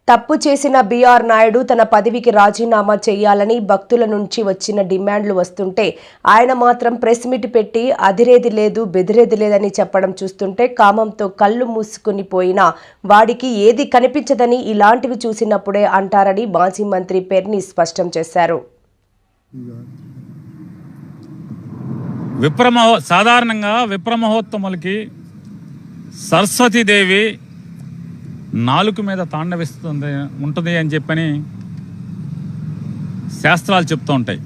తప్పు చేసిన బీఆర్ నాయుడు తన పదవికి రాజీనామా చేయాలని భక్తుల నుంచి వచ్చిన డిమాండ్లు వస్తుంటే ఆయన మాత్రం ప్రెస్ మీట్ పెట్టి అదిరేది లేదు బెదిరేది లేదని చెప్పడం చూస్తుంటే కామంతో కళ్ళు మూసుకుని పోయినా వాడికి ఏది కనిపించదని ఇలాంటివి చూసినప్పుడే అంటారని మాజీ మంత్రి పెర్ని స్పష్టం చేశారు. సాధారణంగా విప్రమహోత్తములకి సరస్వతీదేవి నాలుక మీద ఉంటుంది అని చెప్పని శాస్త్రాలు చెప్తూ ఉంటాయి.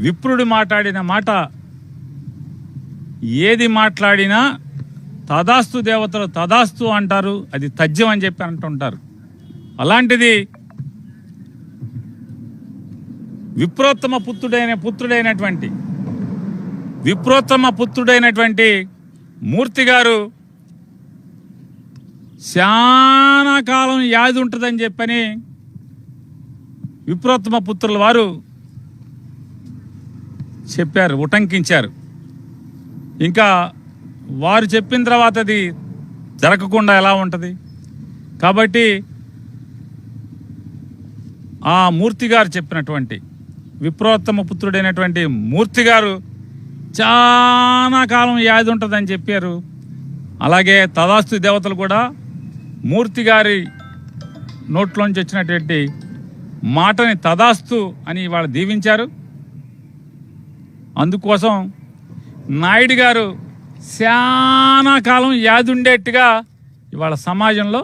విప్రుడు మాట్లాడిన మాట ఏది మాట్లాడినా తదాస్తు దేవతలు తదాస్తు అంటారు, అది తథ్యం అని చెప్పి అంటుంటారు. అలాంటిది విప్రోత్తమ పుత్రుడైనటువంటి మూర్తి గారు చాలా కాలం యాది ఉంటుందని చెప్పని విప్రోత్తమ పుత్రుల వారు చెప్పారు, ఉటంకించారు. ఇంకా వారు చెప్పిన తర్వాత అది జరగకుండా ఎలా ఉంటుంది? కాబట్టి ఆ మూర్తి గారు చెప్పినటువంటి విప్రోత్తమ పుత్రుడైనటువంటి మూర్తి గారు చాలా కాలం యాది ఉంటుందని చెప్పారు. అలాగే తదాస్తు దేవతలు కూడా మూర్తి గారి నోట్లోంచి వచ్చినటువంటి మాటని తదాస్తు అని ఇవాళ దీవించారు. అందుకోసం నాయుడు గారు చాలా కాలం యాది ఉండేట్టుగా ఇవాళ సమాజంలో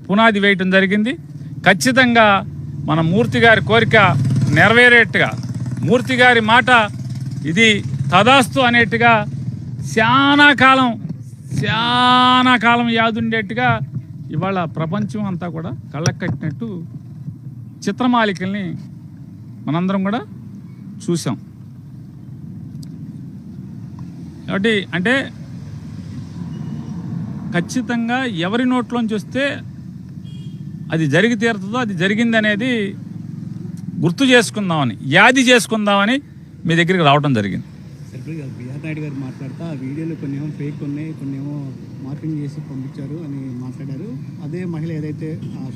పునాది వేయటం జరిగింది. ఖచ్చితంగా మన మూర్తి గారి కోరిక నెరవేరేట్టుగా, మూర్తి గారి మాట ఇది తదాస్తు అనేట్టుగా చాలా కాలం యాదుండేట్టుగా ఇవాళ ప్రపంచం అంతా కూడా కళ్ళకు కట్టినట్టు చిత్రమాలికల్ని మనందరం కూడా చూసాం. కాబట్టి అంటే ఖచ్చితంగా ఎవరి నోట్లోంచి వస్తే అది జరిగి తీరుతుందో అది జరిగింది అనేది గుర్తు చేసుకుందామని, యాది చేసుకుందామని మీ దగ్గరికి రావడం జరిగింది. బీఆర్ నాయుడు గారు మాట్లాడుతూ ఆ వీడియోలో కొన్ని ఏమో ఫేక్ ఉన్నాయి, కొన్ని ఏమో మార్పింగ్ చేసి పంపించారు అని మాట్లాడారు. అదే మహిళ ఏదైతే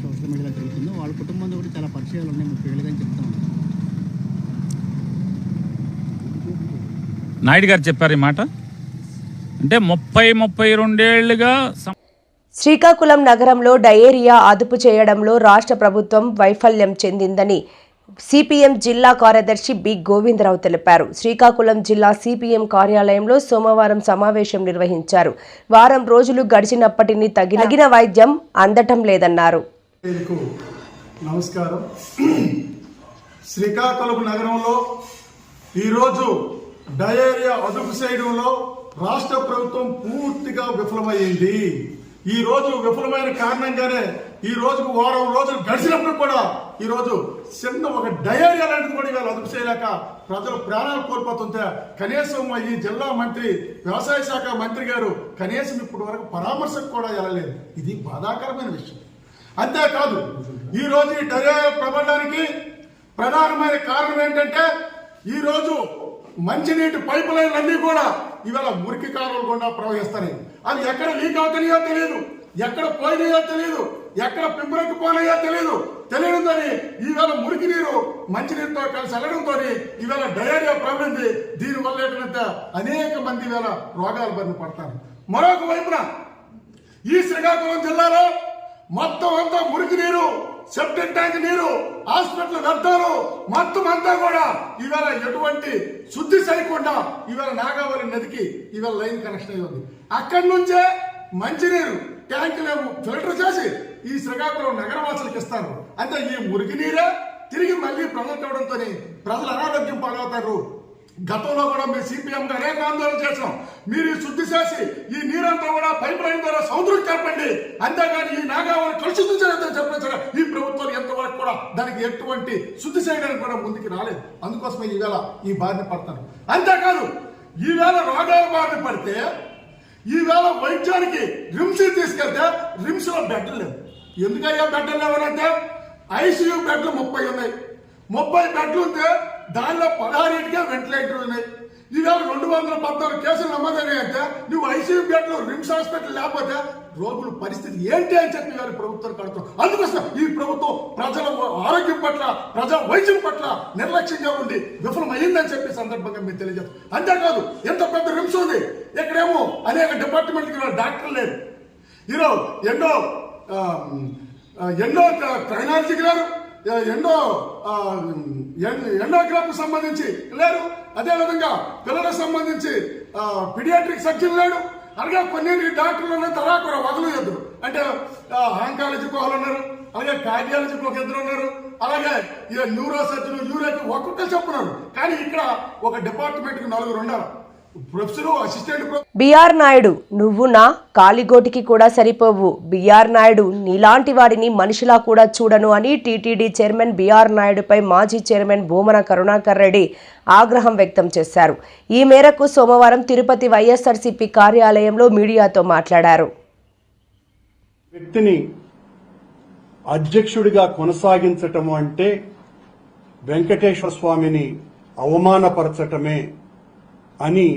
సోషల్ మీడియాలో జరుగుతుందో వాళ్ళ కుటుంబంలో కూడా చాలా పరిచయాలు ఉన్నాయి, 30 ఏళ్ళుగా చెప్తా ఉన్నారు. నాయుడు గారు చెప్పారు ఈ మాట. అంటే 32 ఏళ్లుగా శ్రీకాకుళం నగరంలో డయేరియా అదుపు చేయడంలో రాష్ట్ర ప్రభుత్వం వైఫల్యం చెందిందని సిపిఎం జిల్లా కార్యదర్శి బి గోవిందరావు తెలిపారు. శ్రీకాకుళం జిల్లా సిపిఎం కార్యాలయంలో సోమవారం సమావేశం నిర్వహించారు. వారం రోజులు గడిచినప్పటికీ తగిన వైద్యం అందటం లేదన్నారు. నమస్కారం. శ్రీకాకుళం నగరంలో ఈరోజు డయేరియా అదుపు చేయడంలో రాష్ట్ర ప్రభుత్వం పూర్తిగా విఫలమైంది. ఈ రోజు విఫలమైన కారణంగానే ఈ రోజుకు వారం రోజులు గడిచినప్పుడు కూడా ఈ రోజు చిన్న ఒక డయేరియా లాంటిది కూడా ఇవాళ అదుపు చేయలేక ప్రజలు ప్రాణాలు కోల్పోతుంటే కనీసం ఈ జిల్లా మంత్రి, వ్యవసాయ శాఖ మంత్రి గారు కనీసం ఇప్పటి వరకు పరామర్శకు కూడా వెళ్ళలేదు. ఇది బాధాకరమైన విషయం. అంతేకాదు ఈ రోజు ఈ డయేరియా ప్రబలడానికి ప్రధానమైన కారణం ఏంటంటే ఈ రోజు మంచినీటి పైపు లైన్లన్నీ కూడా ఇవాళ మురికి కాలువలు గుండా ప్రవహిస్తున్నాయి. అవి ఎక్కడ లీక్ అవుతున్నాయో తెలియదు, ఎక్కడ పోయినాయో తెలియదు, ఎక్కడ పింపురెక్కి పోనాయో తెలియడంతో ఈవేళ మురికి నీరు మంచినీరుతో కలిసి వెళ్ళడంతో ఈవేళ డయేరియా ప్రబలింది. దీనివల్ల ఏంటంటే అనేక మంది ఈవేళ రోగాలు బారిన పడతారు. మరొక వైపున ఈ శ్రీకాకుళం జిల్లాలో మొత్తం అంతా మురికి నీరు, సెప్టిక్ ట్యాంక్ నీరు, హాస్పిటల్ వ్యర్థాలు మొత్తం అంతా కూడా ఇవాళ ఎటువంటి శుద్ధి చేయకుండా ఇవాళ నాగావళి నదికి ఇవాళ లైన్ కనెక్షన్ అయి ఉంది. అక్కడి నుంచే మంచినీరు ట్యాంకులేమో ఫిల్టర్ చేసి ఈ శ్రీకాకుళం నగరవాసులకు ఇస్తారు. అంటే ఈ మురికి నీరే తిరిగి మళ్ళీ ప్రజలకు ఇవ్వడంతో ప్రజలు అనారోగ్యం పాలవుతారు. గతంలో కూడా మేము సిపిఎం గా అనేక ఆందోళన చేసాం. మీరు శుద్ధి చేసి ఈ నీరంతా కూడా పైప్ లైన్ ద్వారా సముద్రం కలపండి, అంతేగాని ఈ నాగావళి కలుషితం చేయలేదని చెప్పేసారు. ఈ ప్రభుత్వాలు ఎంతవరకు కూడా దానికి ఎటువంటి శుద్ధి చేయడానికి కూడా ముందుకు రాలేదు. అందుకోసమే ఈవేళ ఈ బారిన పడతారు. అంతేకాదు ఈవేళ రోగాల బారిన పడితే ఈవేళ వైద్యానికి రిమ్స్ తీసుకెళ్తే రిమ్స్ లో బెడ్లు లేవు. ఎందుకయ్యా బెడ్లు లేవనంటే ఐసీయూ బెడ్లు 30 ఉన్నాయి. 30 బెడ్లు ఉంటే దానిలో 16కే వెంటిలేటర్లు ఉన్నాయి. ఈవేళ 214 కేసులు నమోదైనాయంటే నువ్వు ఐసీయూ బెడ్లు రిమ్స్ హాస్పిటల్ లేకపోతే రోగుల పరిస్థితి ఏంటి అని చెప్పి వారి ప్రభుత్వం కడుతున్నాం. అందుకోసం ఈ ప్రభుత్వం ప్రజల ఆరోగ్యం పట్ల, ప్రజల వైద్యం పట్ల నిర్లక్ష్యంగా ఉండి విఫలమైందని చెప్పి సందర్భంగా మీరు తెలియజేస్తాం. అంతేకాదు ఎంత పెద్ద రిమ్స్ ఉంది, ఇక్కడేమో అనేక డిపార్ట్మెంట్కి డాక్టర్లు లేరు. ఈరోజు ఎన్నో ట్రైనాలజీకి లేరు, ఎండోగ్రాఫ్ సంబంధించి లేరు, అదేవిధంగా పిల్లలకు సంబంధించి పీడియాట్రిక్ సర్జన్ లేడు. అలాగే కొన్ని డాక్టర్లు తరాకుర వదలలేదు. అంటే ఆంకాలజీకి ఒకరు ఉన్నారు, అలాగే కార్డియాలజీకి ఒక ఇద్దరు ఉన్నారు, అలాగే న్యూరో సర్జన్, యూరోకి ఒక్కొక్కరు చెప్పున్నారు. కానీ ఇక్కడ ఒక డిపార్ట్మెంట్కి 4 ఉండాలి. Professor, assistant. బిఆర్ నాయుడు, నువ్వు నా కాలిగోటికి కూడా సరిపోవు. బిఆర్ నాయుడు నీలాంటి వాడిని మనిషిలా కూడా చూడను అని టీటీడీ చైర్మన్ బిఆర్ నాయుడుపై మాజీ చైర్మన్ భూమన కరుణాకర్ రెడ్డి ఆగ్రహం వ్యక్తం చేశారు. ఈ మేరకు సోమవారం తిరుపతి వైఎస్ఆర్సీపీ కార్యాలయంలో మీడియాతో మాట్లాడారు. వ్యక్తిని అధ్యక్షుడిగా కొనసాగించటం అంటే వెంకటేశ్వర స్వామిని అవమానపరచటమే అని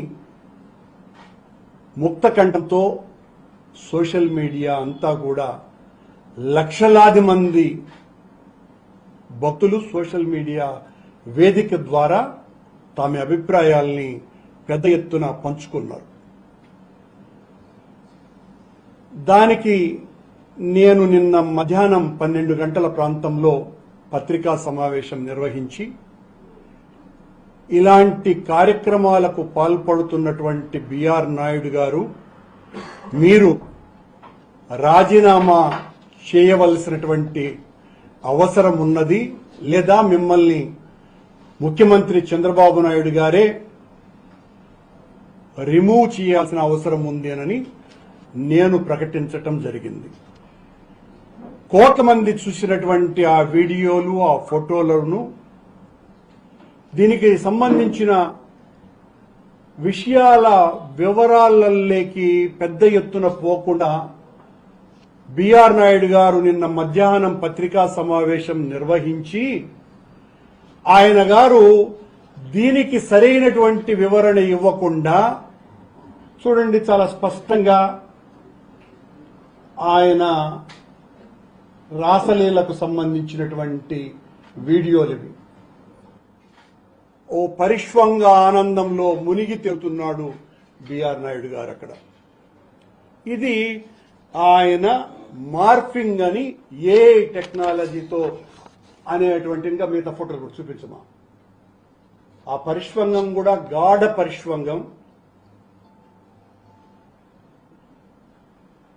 ముక్తకంఠంతో సోషల్ మీడియా అంతా కూడా లక్షలాది మంది భక్తులు సోషల్ మీడియా వేదిక ద్వారా తమ అభిప్రాయాల్ని పెద్ద ఎత్తున పంచుకున్నారు. దానికి నేను నిన్న మధ్యాహ్నం 12 గంటల ప్రాంతంలో పత్రికా సమావేశం నిర్వహించి ఇలాంటి కార్యక్రమాలకు పాల్పడుతున్నటువంటి బిఆర్ నాయుడు గారు, మీరు రాజీనామా చేయవలసినటువంటి అవసరం ఉన్నది, లేదా మిమ్మల్ని ముఖ్యమంత్రి చంద్రబాబు నాయుడు గారే రిమూవ్ చేయాల్సిన అవసరం ఉంది అని నేను ప్రకటించటం జరిగింది. కోట్ల మంది చూసినటువంటి ఆ వీడియోలు, ఆ ఫోటోలను, దీనికి సంబంధించిన విషయాల వివరాలలోకి పెద్ద ఎత్తున పోకుండా బిఆర్ నాయుడు గారు నిన్న మధ్యాహ్నం పత్రికా సమావేశం నిర్వహించి ఆయన గారు దీనికి సరైనటువంటి వివరణ ఇవ్వకుండా, చూడండి చాలా స్పష్టంగా ఆయన రాసలీలకు సంబంధించినటువంటి వీడియోలు ఇవి. ఓ పరిష్వంగ ఆనందంలో మునిగి తేలుతున్నాడు బిఆర్ నాయుడు గారు అక్కడ. ఇది ఆయన మార్ఫింగ్ అని ఏ టెక్నాలజీతో అనేటువంటి, ఇంకా మిగతా ఫోటోలు కూడా చూపించమా. ఆ పరిష్వంగం కూడా గాఢ పరిష్వంగం.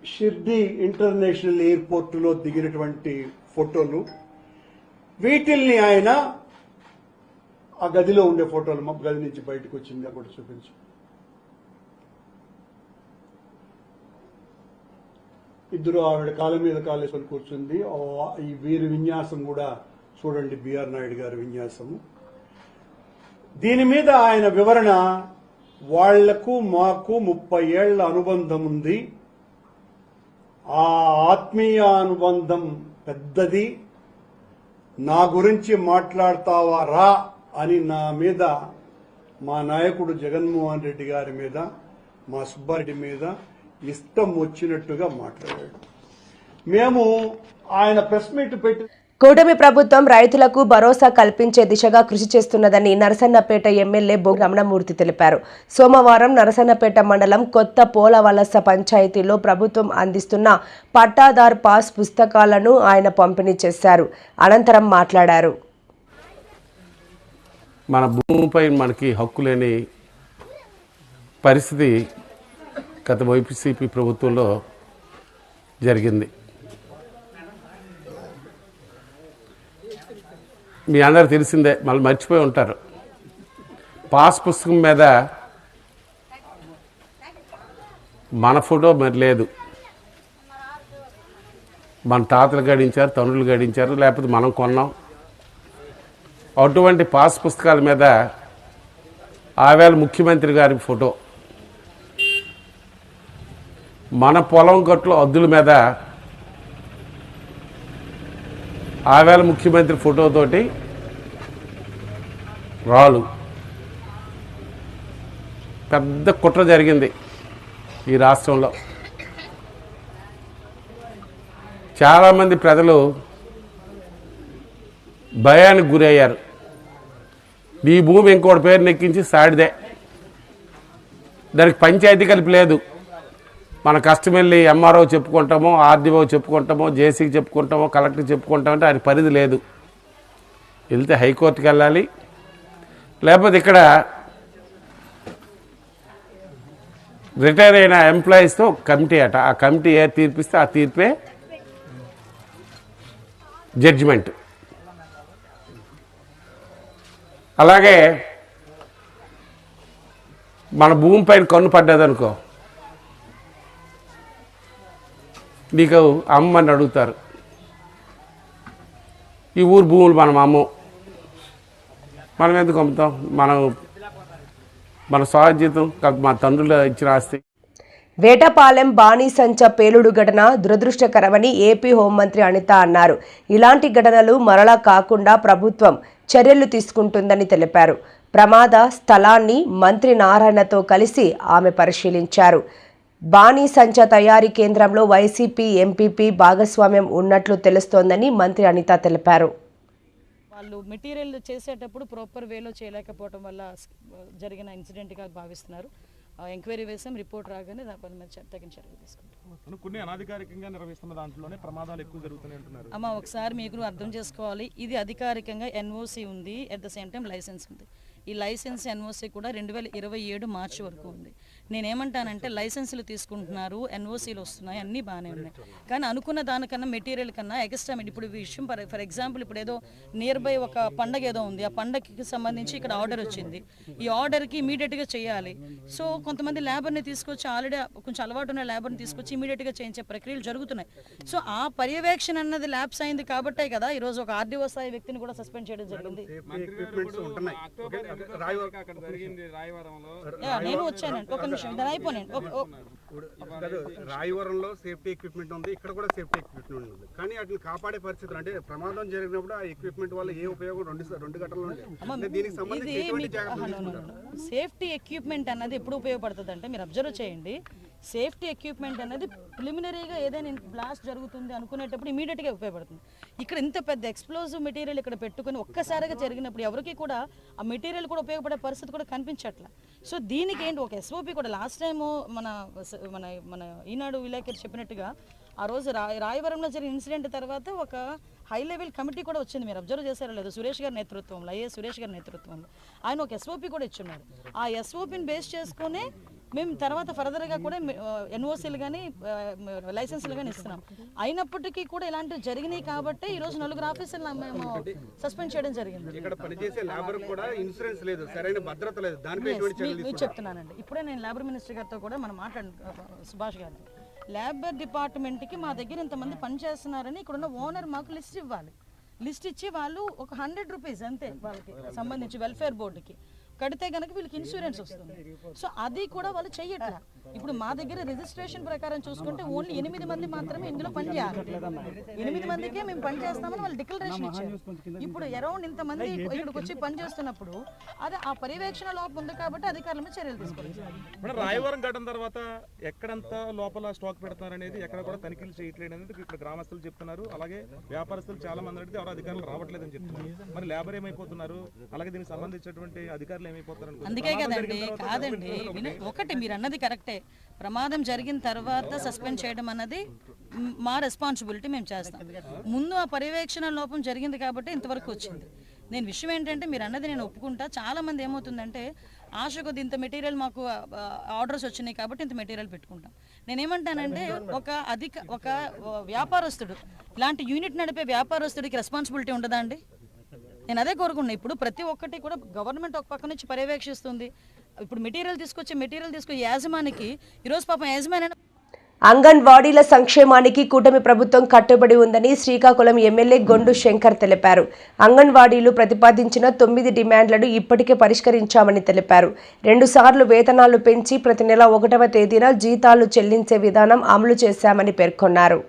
షిర్డీ ఇంటర్నేషనల్ ఎయిర్పోర్ట్ లో దిగినటువంటి ఫోటోలు. వీటిల్ని ఆయన ఆ గదిలో ఉండే ఫోటోలు, మా గది నుంచి బయటకు వచ్చింది కూడా చూపించు. ఇద్దరు ఆవిడ కాళ్ళ మీద కాలేసుకొని కూర్చుంది. ఈ వీరి విన్యాసం కూడా చూడండి, బిఆర్ నాయుడు గారి విన్యాసము. దీని మీద ఆయన వివరణ, వాళ్లకు మాకు 30 ఏళ్ల అనుబంధం ఉంది, ఆ ఆత్మీయ అనుబంధం పెద్దది, నా గురించి మాట్లాడతావా రా అని నా మీద, మా నాయకుడు జగన్మోహన్ రెడ్డి గారి మీద, మా సుబ్బారెడ్డి మీద ఇష్టం వచ్చినట్టుగా మాట్లాడాడు. మేము ఆయన ప్రెస్ మీట్ పెట్టి కూటమి ప్రభుత్వం రైతులకు భరోసా కల్పించే దిశగా కృషి చేస్తున్నదని నరసన్నపేట ఎమ్మెల్యే బోగి రమణమూర్తి తెలిపారు. సోమవారం నరసన్నపేట మండలం కొత్త పోలవలస పంచాయతీలో ప్రభుత్వం అందిస్తున్న పట్టాదార్ పాస్ పుస్తకాలను ఆయన పంపిణీ చేశారు. అనంతరం మాట్లాడారు. మన భూమిపై మనకి హక్కు లేని పరిస్థితి గత వైసీపీ ప్రభుత్వంలో జరిగింది. మీ అందరూ తెలిసిందే, మళ్ళీ మర్చిపోయి ఉంటారు. పాస్ పుస్తకం మీద మన ఫోటో మరి లేదు. మన తాతలు గడించారు, తండ్రులు గడించారు, లేకపోతే మనం కొన్నాం. అటువంటి పాస్ పుస్తకాల మీద ఆవేళ ముఖ్యమంత్రి గారి ఫోటో, మన పొలం గట్ల అద్దుల మీద ఆవేళ ముఖ్యమంత్రి ఫోటోతోటి రాళ్ళు పెద్ద కుట్ర జరిగింది ఈ రాష్ట్రంలో. చాలామంది ప్రజలు భయానికి గురయ్యారు. ఈ భూమి ఇంకోటి పేరు నెక్కించి సాడిదే, దానికి పంచాయతీ కలిపి లేదు. మన కష్టం వెళ్ళి ఎంఆర్ఓ చెప్పుకుంటామో, ఆర్డీఓ చెప్పుకుంటామో, జేసీకి చెప్పుకుంటామో, కలెక్టర్కి చెప్పుకుంటామంటే ఆయన పరిధి లేదు. వెళ్తే హైకోర్టుకి వెళ్ళాలి, లేకపోతే ఇక్కడ రిటైర్ అయిన ఎంప్లాయీస్తో కమిటీ అట, ఆ కమిటీ ఏ తీర్పిస్తే ఆ తీర్పే జడ్జిమెంట్. అలాగే మన భూమి పైన కన్ను పడ్డదనుకో, నీకు అమ్మని అడుగుతారు. ఈ ఊరు భూములు మనం అమ్మం, మనం ఎందుకు అమ్ముతాం? మన స్వాధీనం మన తండ్రులు ఇచ్చిన ఆస్తి. వేటపాలెం బాణీసంచ పేలుడు ఘటన దురదృష్టకరమని ఏపీ హోంమంత్రి అనిత అన్నారు. ఇలాంటి ఘటనలు మరలా కాకుండా ప్రభుత్వం చర్యలు తీసుకుంటుందని తెలిపారు. ప్రమాద స్థలాన్ని మంత్రి నారాయణతో కలిసి ఆమె పరిశీలించారు. బాణీసంచ తయారీ కేంద్రంలో వైసీపీ ఎంపీపీ భాగస్వామ్యం ఉన్నట్లు తెలుస్తోందని మంత్రి అనిత తెలిపారు. వాళ్ళు మెటీరియల్ చేసేటప్పుడు ప్రాపర్ వేలో చేయలేకపోవడం వల్ల జరిగిన ఇన్సిడెంట్గా భావిస్తున్నారు. ఎంక్వైరీ వేసాం, రిపోర్ట్ రాగానే దానిపైన మీద తగిన చర్యలు తీసుకుంటాం. కొన్ని అనాధికారికంగా నిర్వహిస్తున్న దాంట్లోనే ప్రమాదాలు ఎక్కువ జరుగుతున్నాయి అంటున్నారు. అమ్మ ఒకసారి మీరు అర్థం చేసుకోవాలి, ఇది అధికారికంగా ఎన్ఓసి ఉంది, at the same time licence ఉంది. ఈ లైసెన్స్ ఎన్ఓసి కూడా 2027 మార్చి వరకు ఉంది. నేనేమంటానంటే లైసెన్సులు తీసుకుంటున్నారు, ఎన్ఓసీలు వస్తున్నాయి, అన్నీ బాగానే ఉన్నాయి. కానీ అనుకున్న దానికన్నా మెటీరియల్ కన్నా ఎక్స్ట్రా ఇప్పుడు ఈ విషయం ఫర్ ఎగ్జాంపుల్ ఇప్పుడు ఏదో నియర్ బై ఒక పండగ ఏదో ఉంది, ఆ పండగకి సంబంధించి ఇక్కడ ఆర్డర్ వచ్చింది. ఈ ఆర్డర్కి ఇమీడియట్గా చేయాలి. సో కొంతమంది లేబర్ని తీసుకొచ్చి ఆల్రెడీ కొంచెం అలవాటు ఉన్న లేబర్ని తీసుకొచ్చి ఇమీడియట్గా చేయించే ప్రక్రియలు జరుగుతున్నాయి. సో ఆ పర్యవేక్షణ అన్నది ల్యాబ్స్ అయింది కాబట్టే కదా ఈరోజు ఒక ఆర్డీఓ స్థాయి వ్యక్తిని కూడా సస్పెండ్ చేయడం జరిగింది. నేను వచ్చానండి, ఒక నిమిషం దాని అయిపోయానండి. రాయవరంలో సేఫ్టీ ఎక్విప్మెంట్ ఉంది, ఇక్కడ కూడా సేఫ్టీ ఎక్విప్మెంట్ ఉంది. కానీ వాటిని కాపాడే పరిస్థితులు అంటే ప్రమాదం జరిగినప్పుడు ఆ ఎక్విప్మెంట్ వల్ల ఏ ఉపయోగం రెండు గంటల్లో ఉంది. దీనికి సంబంధించి సేఫ్టీ ఎక్విప్మెంట్ అన్నది ఎప్పుడు ఉపయోగపడుతుంది అంటే మీరు అబ్జర్వ్ చేయండి. సేఫ్టీ ఎక్విప్మెంట్ అనేది ప్రిలిమినరీగా ఏదైనా బ్లాస్ట్ జరుగుతుంది అనుకునేటప్పుడు ఇమీడియట్గా ఉపయోగపడుతుంది. ఇక్కడ ఇంత పెద్ద ఎక్స్ప్లోజివ్ మెటీరియల్ ఇక్కడ పెట్టుకుని ఒక్కసారిగా జరిగినప్పుడు ఎవరికి కూడా ఆ మెటీరియల్ కూడా ఉపయోగపడే పరిస్థితి కూడా కనిపించట్ల. సో దీనికి ఏంటి ఒక ఎస్ఓపి కూడా లాస్ట్ టైము మన మన మన ఈనాడు విలేకరు చెప్పినట్టుగా ఆ రోజు రాయవరంలో జరిగిన ఇన్సిడెంట్ తర్వాత ఒక హై లెవెల్ కమిటీ కూడా వచ్చింది. మీరు అబ్జర్వ్ చేశారో లేదు, సురేష్ గారి నేతృత్వంలో, ఐఏఎస్ సురేష్ గారి నేతృత్వంలో ఆయన ఒక ఎస్ఓపి కూడా ఇచ్చున్నారు. ఆ ఎస్ఓపిని బేస్ చేసుకునే మేము తర్వాత ఫర్దర్గా కూడా ఎన్ఓసీలు కానీ లైసెన్సులు కానీ ఇస్తున్నాం. అయినప్పటికీ కూడా ఇలాంటివి జరిగినాయి కాబట్టి ఈరోజు 4 ఆఫీసర్లు మేము సస్పెండ్ చేయడం జరిగింది. ఇక్కడ పనిచేసే లేబర్ కూడా ఇన్సూరెన్స్ లేదు, సరైన భద్రత లేదు. దానిపై మీకు చెప్తున్నానండి, ఇప్పుడే నేను లేబర్ మినిస్టర్ గారితో కూడా మనం సుభాష్ గారితో లేబర్ డిపార్ట్మెంట్కి మా దగ్గర ఇంతమంది పనిచేస్తున్నారని ఇక్కడున్న ఓనర్ మాకు లిస్ట్ ఇవ్వాలి. లిస్ట్ ఇచ్చి వాళ్ళు ఒక 100 రూపీస్ అంతే వాళ్ళకి సంబంధించి వెల్ఫేర్ బోర్డుకి కడితే కనుక వీళ్ళకి ఇన్సూరెన్స్ వస్తుంది. సో అది కూడా వాళ్ళు చెయ్యట్లా. ఇప్పుడు మా దగ్గర రిజిస్ట్రేషన్ ప్రకారం చూసుకుంటే ఓన్లీ 8 మంది మాత్రమే ఇందులో పనిచేయాలి. 8 మందికే మేము పని చేస్తామని వాళ్ళు డిక్లరేషన్ ఇచ్చారు. ఇప్పుడు అరౌండ్ ఇంతమంది ఇక్కడికి వచ్చి పని చేస్తున్నప్పుడు అది ఆ పర్యవేక్షణ లోపం ఉంది కాబట్టి అధికారుల మీద చర్యలు తీసుకోవాలి. రాయవరం ఘటన తర్వాత ఎక్కడంతా లోపల స్టాక్ పెడతారు అనేది ఎక్కడ కూడా తనిఖీలు చేయట్లేదు అనేది ఇక్కడ గ్రామస్తులు చెప్తున్నారు. అలాగే వ్యాపారస్తులు చాలా మంది అడిగితే ఎవరు అధికారులు రావట్లేదని చెప్తున్నారు. మరి లేబర్ ఏమైపోతున్నారు, అలాగే దీనికి సంబంధించినటువంటి అధికారులు ఏమైపోతారు? అందుకే కదండి, కాదండి ఒకటి మీరు అన్నది కరెక్టే. ప్రమాదం జరిగిన తర్వాత సస్పెండ్ చేయడం అన్నది మా రెస్పాన్సిబిలిటీ, మేము చేస్తాం. ముందు ఆ పర్యవేక్షణ లోపం జరిగింది కాబట్టి ఇంతవరకు వచ్చింది. నేను విషయం ఏంటంటే మీరు అన్నది నేను ఒప్పుకుంటా. చాలా మంది ఏమవుతుందంటే ఆశ కొద్ది ఇంత మెటీరియల్ మాకు ఆర్డర్స్ వచ్చినాయి కాబట్టి ఇంత మెటీరియల్ పెట్టుకుంటాం. నేనేమంటానంటే ఒక వ్యాపారస్తుడు, ఇలాంటి యూనిట్ నడిపే వ్యాపారస్తుడికి రెస్పాన్సిబిలిటీ ఉండదా అండి? నేను అదే కోరుకున్నా. ఇప్పుడు ప్రతి ఒక్కటి కూడా గవర్నమెంట్ ఒక పక్క నుంచి పర్యవేక్షిస్తుంది. ఇప్పుడు మెటీరియల్ తీసుకొచ్చే యాజమానికి ఈరోజు పాపం యాజమాని అంగన్వాడీల సంక్షేమానికి కూటమి ప్రభుత్వం కట్టుబడి ఉందని శ్రీకాకుళం ఎమ్మెల్యే గొండు శంకర్ తెలిపారు. అంగన్వాడీలు ప్రతిపాదించిన 9 డిమాండ్లను ఇప్పటికే పరిష్కరించామని తెలిపారు. 2 సార్లు వేతనాలు పెంచి ప్రతి నెల 1వ తేదీన జీతాలు చెల్లించే విధానం అమలు చేశామని పేర్కొన్నారు.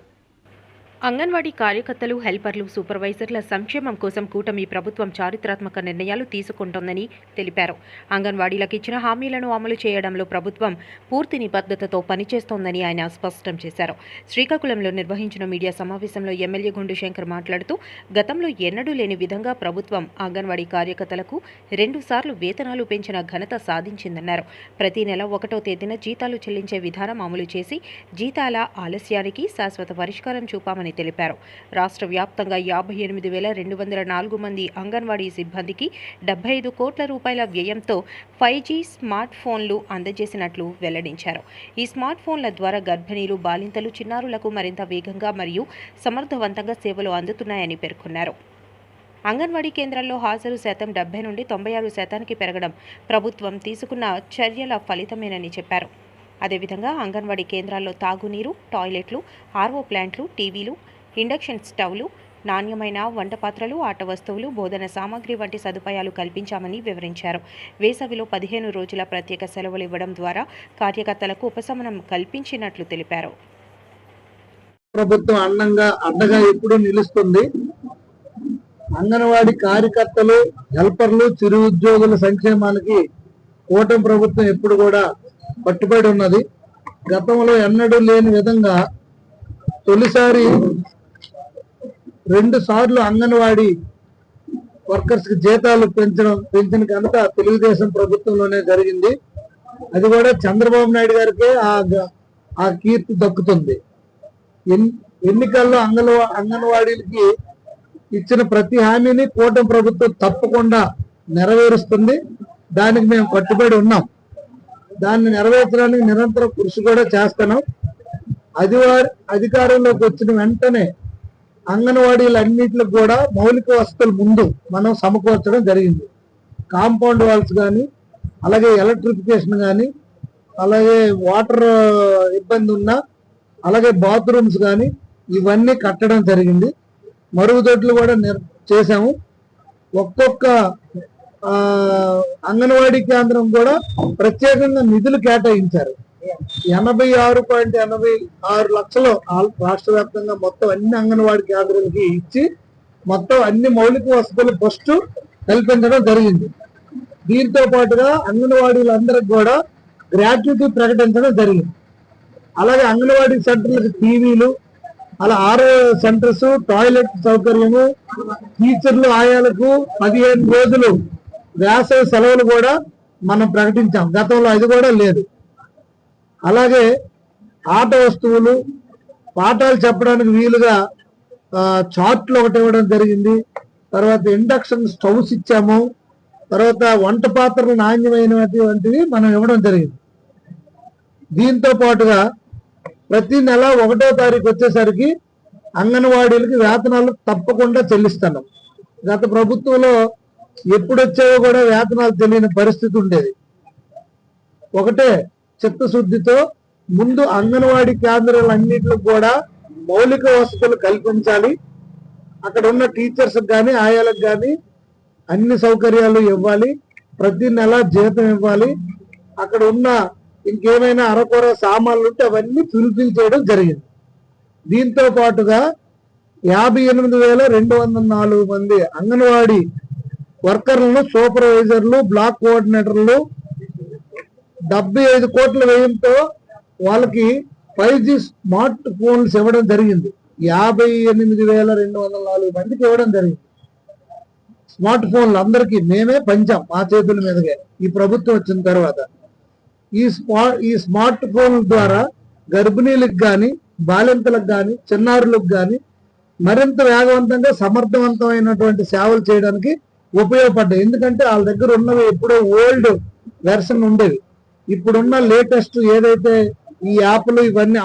అంగన్వాడీ కార్యకర్తలు, హెల్పర్లు, సూపర్వైజర్ల సంక్షేమం కోసం కూటమి ప్రభుత్వం చారిత్రాత్మక నిర్ణయాలు తీసుకుంటోందని తెలిపారు. అంగన్వాడీలకు ఇచ్చిన హామీలను అమలు చేయడంలో ప్రభుత్వం పూర్తి నిబద్ధతతో పనిచేస్తోందని ఆయన స్పష్టం చేశారు. శ్రీకాకుళంలో నిర్వహించిన మీడియా సమావేశంలో ఎమ్మెల్యే గుండు శంకర్ మాట్లాడుతూ గతంలో ఎన్నడూ లేని విధంగా ప్రభుత్వం అంగన్వాడీ కార్యకర్తలకు 2 సార్లు వేతనాలు పెంచిన ఘనత సాధించిందన్నారు. ప్రతి నెల 1వ తేదీన జీతాలు చెల్లించే విధానం అమలు చేసి జీతాల ఆలస్యానికి శాశ్వత పరిష్కారం చూపామని తెలిపారు. రాష్ట్ర వ్యాప్తంగా 58,204 మంది అంగన్వాడీ సిబ్బందికి 75 కోట్ల రూపాయల వ్యయంతో 5G స్మార్ట్ ఫోన్లు అందజేసినట్లు వెల్లడించారు. ఈ స్మార్ట్ ఫోన్ల ద్వారా గర్భిణీలు, బాలింతలు, చిన్నారులకు మరింత వేగంగా మరియు సమర్థవంతంగా సేవలు అందుతున్నాయని పేర్కొన్నారు. అంగన్వాడీ కేంద్రాల్లో హాజరు శాతం 70 నుండి 96% పెరగడం ప్రభుత్వం తీసుకున్న చర్యల ఫలితమేనని చెప్పారు. అదేవిధంగా అంగన్వాడీ కేంద్రాల్లో తాగునీరు, టాయిలెట్లు, ఆర్ఓ ప్లాంట్లు, టీవీలు, ఇండక్షన్ స్టవ్లు, నాణ్యమైన వంట పాత్రలు, ఆట వస్తువులు, బోధన సామాగ్రి వంటి సదుపాయాలు కల్పించామని వివరించారు. వేసవిలో 15 రోజుల ప్రత్యేక సెలవులు ఇవ్వడం ద్వారా కార్యకర్తలకు ఉపశమనం కల్పించినట్లు తెలిపారు. ప్రభుత్వం అండగా ఎప్పుడూ నిలుస్తుంది. అంగన్వాడీ కార్యకర్తలు, హెల్పర్లు, చిరు ఉద్యోగుల సంక్షేమానికి కూటమి ప్రభుత్వం ఎప్పుడు కూడా పట్టుబడి ఉన్నది. గతంలో ఎన్నడూ లేని విధంగా తొలిసారి 2 సార్లు అంగన్వాడీ వర్కర్స్ కి జీతాలు పెంచిన ఘనత తెలుగుదేశం ప్రభుత్వంలోనే జరిగింది. అది కూడా చంద్రబాబు నాయుడు గారికే ఆ కీర్తి దక్కుతుంది. ఎన్నికల్లో అంగన్వాడీలకి ఇచ్చిన ప్రతి హామీని కూటమి ప్రభుత్వం తప్పకుండా నెరవేరుస్తుంది. దానికి మేము కట్టుబడి ఉన్నాం. దాన్ని నెరవేర్చడానికి నిరంతరం కృషి కూడా చేస్తున్నాం. అధికారంలోకి వచ్చిన వెంటనే అంగన్వాడీలన్నింటికి కూడా మౌలిక వసతులు ముందు మనం సమకూర్చడం జరిగింది. కాంపౌండ్ వాల్స్ కానీ, అలాగే ఎలక్ట్రిఫికేషన్ కానీ, అలాగే వాటర్ ఇబ్బంది ఉన్నా, అలాగే బాత్రూమ్స్ కానీ ఇవన్నీ కట్టడం జరిగింది. మరుగుదొడ్లు కూడా చేశాము. ఒక్కొక్క అంగన్వాడీ కేంద్రం కూడా ప్రత్యేకంగా నిధులు కేటాయించారు. 86.86 లక్షలు రాష్ట్ర వ్యాప్తంగా మొత్తం అన్ని అంగన్వాడీ కేంద్రాలకి ఇచ్చి మొత్తం అన్ని మౌలిక వసతులు ఫస్ట్ కల్పించడం జరిగింది. దీంతో పాటుగా అంగన్వాడీలందరికి కూడా గ్రాట్యుటీ ప్రకటించడం జరిగింది. అలాగే అంగన్వాడీ సెంటర్లకు టీవీలు, అలా 6 సెంటర్స్, టాయిలెట్ సౌకర్యము, టీచర్లు, ఆయాలకు 15 రోజులు వేసవి సెలవులు కూడా మనం ప్రకటించాం. గతంలో అది కూడా లేదు. అలాగే ఆట వస్తువులు, పాఠాలు చెప్పడానికి వీలుగా చార్ట్లు ఒకటి ఇవ్వడం జరిగింది. తర్వాత ఇండక్షన్ స్టవ్స్ ఇచ్చాము. తర్వాత వంట పాత్రలు నాణ్యమైనటువంటివి మనం ఇవ్వడం జరిగింది. దీంతో పాటుగా ప్రతి నెల 1వ తారీఖు వచ్చేసరికి అంగన్వాడీలకి వేతనాలు తప్పకుండా చెల్లిస్తున్నాం. గత ప్రభుత్వంలో ఎప్పుడు వచ్చావో కూడా వేతనాలు తెలియని పరిస్థితి ఉండేది. ఒకటే చిత్తశుద్ధితో ముందు అంగన్వాడీ కేంద్రాలన్నింటిలో కూడా మౌలిక వసతులు కల్పించాలి. అక్కడ ఉన్న టీచర్స్ కానీ, ఆయాలకు కానీ అన్ని సౌకర్యాలు ఇవ్వాలి. ప్రతి నెల జీతం ఇవ్వాలి. అక్కడ ఉన్న ఇంకేమైనా అరకొర సామాన్లు ఉంటే అవన్నీ ఫుల్ఫిల్ చేయడం జరిగింది. దీంతో పాటుగా 58,204 మంది అంగన్వాడీ వర్కర్లను, సూపర్వైజర్లు, బ్లాక్ కోఆర్డినేటర్లు 75 కోట్ల వ్యయంతో వాళ్ళకి 5G స్మార్ట్ ఫోన్స్ ఇవ్వడం జరిగింది. 58,204 మందికి ఇవ్వడం జరిగింది. స్మార్ట్ ఫోన్లు అందరికీ మేమే పంచాం మా చేతుల మీదుగా ఈ ప్రభుత్వం వచ్చిన తర్వాత. ఈ స్మార్ట్ ఫోన్ల ద్వారా గర్భిణీలకు కానీ, బాలింతలకు కానీ, చిన్నారులకు కానీ మరింత వేగవంతంగా సమర్థవంతమైనటువంటి సేవలు చేయడానికి ఉపయోగపడ్డాయి. ఎందుకంటే వాళ్ళ దగ్గర ఉన్నవి ఎప్పుడో ఓల్డ్ వెర్షన్ ఉండేవి. ఇప్పుడున్న లేటెస్ట్ ఏదైతే ఈ యాప్లు ఇవన్నీ